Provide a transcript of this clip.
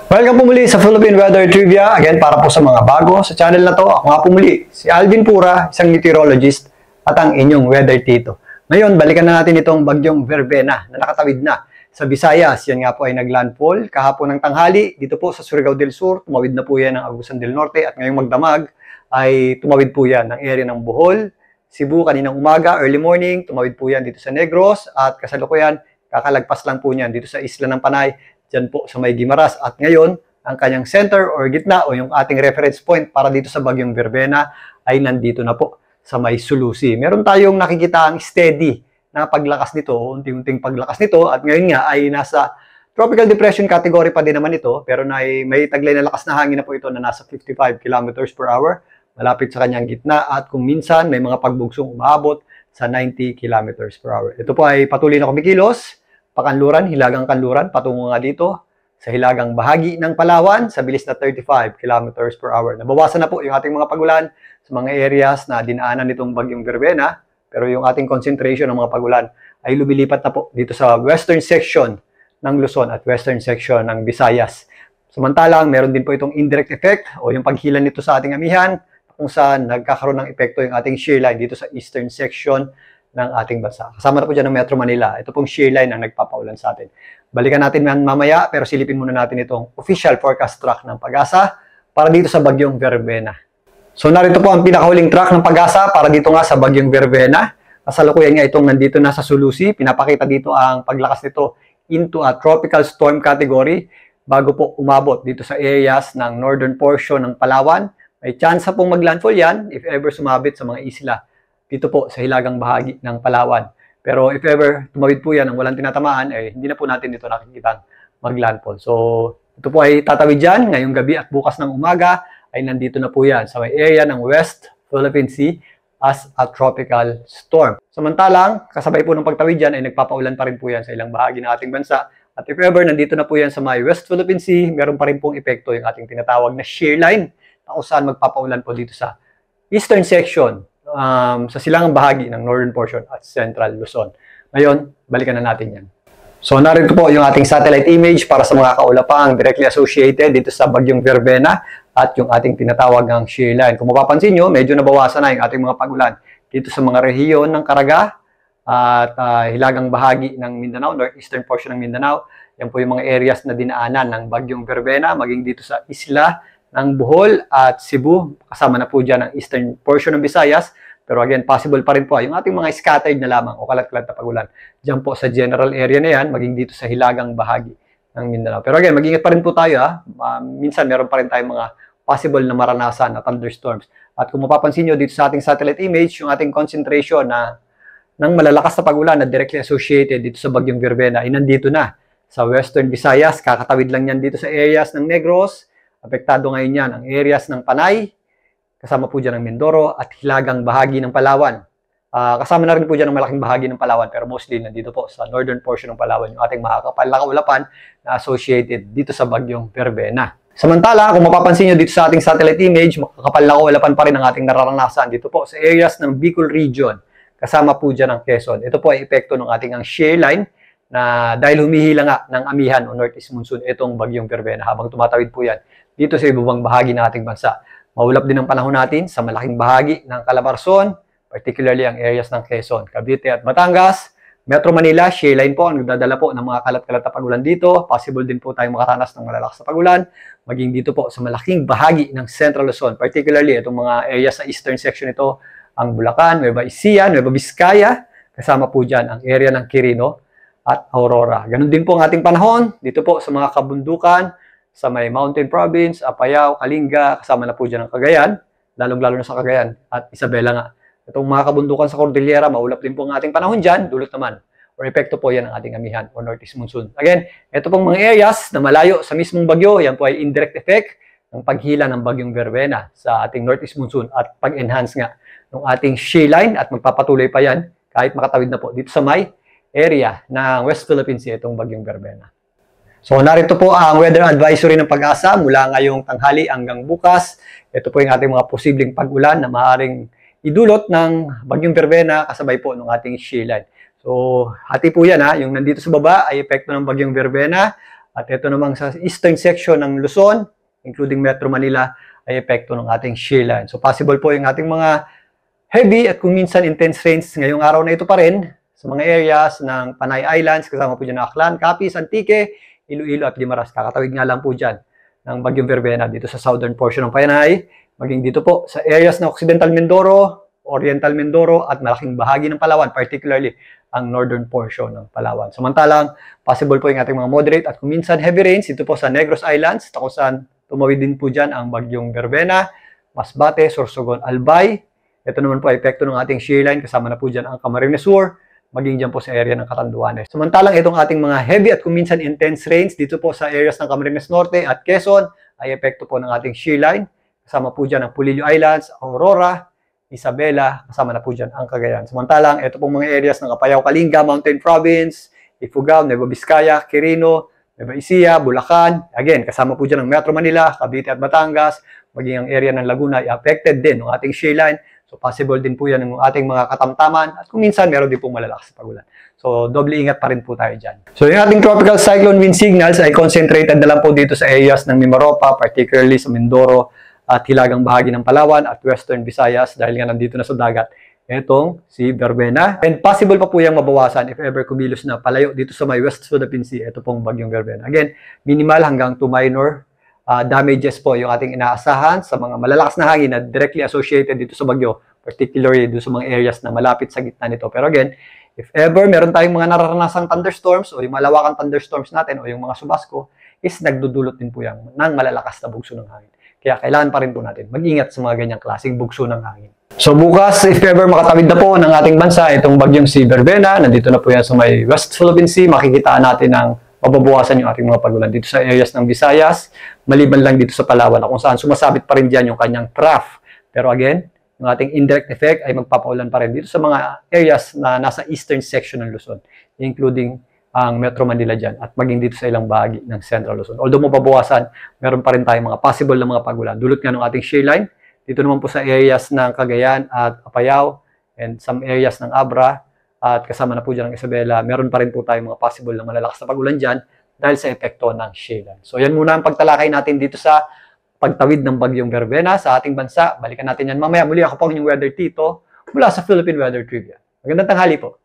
Welcome po muli sa Philippine Weather Trivia. Again, para po sa mga bago sa channel na to, ako nga po muli, si Alvin Pura, isang meteorologist at ang inyong weather tito. Ngayon, balikan na natin itong bagyong Verbena na nakatawid na sa Visayas. Yan nga po ay naglandfall kahapon ng tanghali dito po sa Surigao del Sur. Tumawid na po yan ng Agusan del Norte at ngayong magdamag ay tumawid po yan ng area ng Bohol, Cebu kaninang umaga, early morning. Tumawid po yan dito sa Negros at kasalukuyan kakalagpas lang po niyan dito sa Isla ng Panay, dyan po sa may Guimaras. At ngayon, ang kanyang center or gitna o yung ating reference point para dito sa bagyong Verbena ay nandito na po sa may Sulusi. Meron tayong nakikita ang steady na paglakas nito, unti-unting paglakas nito, at ngayon nga ay nasa tropical depression category pa din naman ito, pero may taglay na lakas na hangin na po ito na nasa 55 kilometers per hour, malapit sa kanyang gitna, at kung minsan may mga pagbugsong umaabot sa 90 kilometers per hour. Ito po ay patuloy na kumikilos, pakanluran, hilagang kanluran, patungo nga dito sa hilagang bahagi ng Palawan sa bilis na 35 kilometers per hour. Nabawasan na po yung ating mga pagulan sa mga areas na dinaanan nitong bagyong Verbena, pero yung ating concentration ng mga pagulan ay lumilipat na po dito sa western section ng Luzon at western section ng Visayas. Samantalang, meron din po itong indirect effect o yung paghilan nito sa ating amihan kung saan nagkakaroon ng epekto yung ating shear line dito sa eastern section ng ating bansa. Kasama na po dyan ng Metro Manila. Ito pong shear line ang nagpapaulan sa atin. Balikan natin mamaya, pero silipin muna natin itong official forecast track ng Pag-asa para dito sa bagyong Verbena. So narito po ang pinakahuling track ng Pag-asa para dito nga sa bagyong Verbena. Kasalukuyan nga itong nandito na sa Sulusi. Pinapakita dito ang paglakas nito into a tropical storm category bago po umabot dito sa areas ng northern portion ng Palawan. May chance pong maglandfall yan if ever sumabit sa mga isla dito po sa hilagang bahagi ng Palawan. Pero if ever tumawid po yan ng walang tinatamaan, hindi na po natin dito nakikita maglandfall. So ito po ay tatawid dyan ngayong gabi at bukas ng umaga ay nandito na po yan sa may area ng West Philippine Sea as a tropical storm. Samantalang, kasabay po ng pagtawid dyan ay nagpapaulan pa rin po yan sa ilang bahagi ng ating bansa. At if ever nandito na po yan sa may West Philippine Sea, meron pa rin pong epekto yung ating tinatawag na shear line na kung saan magpapaulan po dito sa eastern section sa silangang bahagi ng northern portion at central Luzon. Ngayon, balikan na natin yan. So, narito po yung ating satellite image para sa mga kaulapang directly associated dito sa bagyong Verbena at yung ating tinatawag ng shear line. Kung mapapansin nyo, medyo nabawasan na yung ating mga pagulan dito sa mga rehiyon ng Caraga at hilagang bahagi ng Mindanao, northeastern portion ng Mindanao. Yan po yung mga areas na dinaanan ng bagyong Verbena, maging dito sa isla ng Bohol at Cebu, kasama na po dyan ang eastern portion ng Visayas. Pero again, possible pa rin po yung ating mga scattered na lamang o kalat-kalat na pagulan. Diyan po sa general area na yan, maging dito sa hilagang bahagi ng Mindanao. Pero again, mag-ingat pa rin po tayo. Minsan meron pa rin tayong mga possible na maranasan na thunderstorms. At kung mapapansin nyo dito sa ating satellite image, yung ating concentration ng malalakas na pagulan na directly associated dito sa bagyong Verbena ay nandito na sa western Visayas. Kakatawid lang yan dito sa areas ng Negros. Apektado ngayon yan ang areas ng Panay, kasama po dyan ang Mindoro at hilagang bahagi ng Palawan. Kasama na rin po dyan ang malaking bahagi ng Palawan, pero mostly nandito po sa northern portion ng Palawan yung ating makakapal na kaulapan na associated dito sa bagyong Verbena. Samantala, kung mapapansin nyo dito sa ating satellite image, makakapal na kaulapan pa rin ang ating nararanasan dito po sa areas ng Bicol region. Kasama po dyan ang Quezon. Ito po ay epekto ng ating ang shear line na dahil humihila nga ng amihan o northeast monsoon itong bagyong Verbena habang tumatawid po yan dito sa ibabang bahagi ng ating bansa. Maulap din ang panahon natin sa malaking bahagi ng Calabarzon, particularly ang areas ng Quezon, Cavite at Batangas. Metro Manila, shear line po ang nagdadala po ng mga kalat-kalat na pagulan dito. Possible din po tayong makaranas ng malalakas na pagulan. Maging dito po sa malaking bahagi ng Central Luzon, particularly itong mga areas sa eastern section ito, ang Bulacan, Nueva Ecija, Nueva Vizcaya, kasama po dyan ang area ng Quirino at Aurora. Ganun din po ang ating panahon dito po sa mga kabundukan, sa may Mountain Province, Apayao, Kalinga, kasama na po dyan ang Cagayan, lalong-lalo na sa Cagayan at Isabela nga. Itong mga kabundukan sa Cordillera, maulap din po ang ating panahon dyan, dulot naman, or epekto po yan ng ating amihan o northeast monsoon. Again, ito pong mga areas na malayo sa mismong bagyo, yan po ay indirect effect ng paghila ng bagyong Verbena sa ating northeast monsoon at pag-enhance nga ng ating shear line at magpapatuloy pa yan kahit makatawid na po dito sa may area ng West Philippine Sea itong bagyong Verbena. So narito po ang weather advisory ng Pag-asa mula ngayong tanghali hanggang bukas. Ito po yung ating mga posibleng pag-ulan na maaaring idulot ng bagyong Verbena kasabay po ng ating shear line. So hati po yan ha, yung nandito sa baba ay epekto ng bagyong Verbena At ito namang sa eastern section ng Luzon, including Metro Manila, ay epekto ng ating shear line. So possible po yung ating mga heavy at kung minsan intense rains ngayong araw na ito pa rin sa mga areas ng Panay Islands, kasama po dyan ng Aklan, Capiz, Antique, Iloilo at Guimaras. Kakatawid nga lang po dyan ng Bagyong Verbena dito sa southern portion ng Panay, maging dito po sa areas ng Occidental Mindoro, Oriental Mindoro at malaking bahagi ng Palawan, particularly ang northern portion ng Palawan. Samantalang, possible po yung ating mga moderate at kung minsan heavy rains dito po sa Negros Islands, kung saan tumawid din po dyan ang Bagyong Verbena, Masbate, Sorsogon, Albay. Ito naman po ay epekto ng ating shear line, kasama na po dyan ang Camarines Sur, maging dyan po sa area ng Catanduanes. Samantalang itong ating mga heavy at kung minsan intense rains dito po sa areas ng Camarines Norte at Quezon ay epekto po ng ating shear line. Kasama po dyan ang Pulillo Islands, Aurora, Isabela, kasama na po dyan ang Cagayan. Samantalang ito pong mga areas ng Apayao, Kalinga, Mountain Province, Ifugao, Nueva Vizcaya, Quirino, Nueva Ecija, Bulacan. Again, kasama po dyan ang Metro Manila, Cavite at Batangas, maging ang area ng Laguna ay affected din ng ating shear line. So, possible din po yan ng ating mga katamtaman at kung minsan meron din po malalakas na pagulan. So, doble ingat pa rin po tayo dyan. So, yung ating tropical cyclone wind signals ay concentrated na lang po dito sa areas ng Mimaropa, particularly sa Mindoro at hilagang bahagi ng Palawan at Western Visayas dahil nga nandito na sa dagat itong si Verbena. And possible pa po yung mabawasan if ever kumilos na palayo dito sa may West Philippine Sea, ito pong Bagyong Verbena. Again, minimal hanggang to minor damages po yung ating inaasahan sa mga malalakas na hangin na directly associated dito sa bagyo, particularly dito sa mga areas na malapit sa gitna nito. Pero again, if ever meron tayong mga nararanasang thunderstorms o yung malawakang thunderstorms natin o yung mga subasco, is nagdudulot din po yan ng malalakas na bugso ng hangin. Kaya kailangan pa rin po natin mag-ingat sa mga ganyang klaseng bugso ng hangin. So bukas, if ever makatawid na po ng ating bansa itong bagyong si Verbena, nandito na po yan sa may West Philippine Sea, makikitaan natin ang mababawasan yung ating mga pagulan dito sa areas ng Visayas, maliban lang dito sa Palawan kung saan sumasabit pa rin dyan yung kanyang trough. Pero again, yung ating indirect effect ay magpapaulan pa rin dito sa mga areas na nasa eastern section ng Luzon, including ang Metro Manila dyan at maging dito sa ilang bahagi ng Central Luzon. Although mababawasan, meron pa rin tayong mga possible na mga pagulan. Dulot nga ng ating shear line, dito naman po sa areas ng Cagayan at Apayao and some areas ng Abra, at kasama na po dyan ang Isabela, meron pa rin po tayong mga possible na malalakas na pagulan dyan dahil sa epekto ng shear line. So yan muna ang pagtalakay natin dito sa pagtawid ng Bagyong Verbena sa ating bansa. Balikan natin yan mamaya. Muli ako po ang inyong Weather Tito mula sa Philippine Weather Trivia. Magandang tanghali po.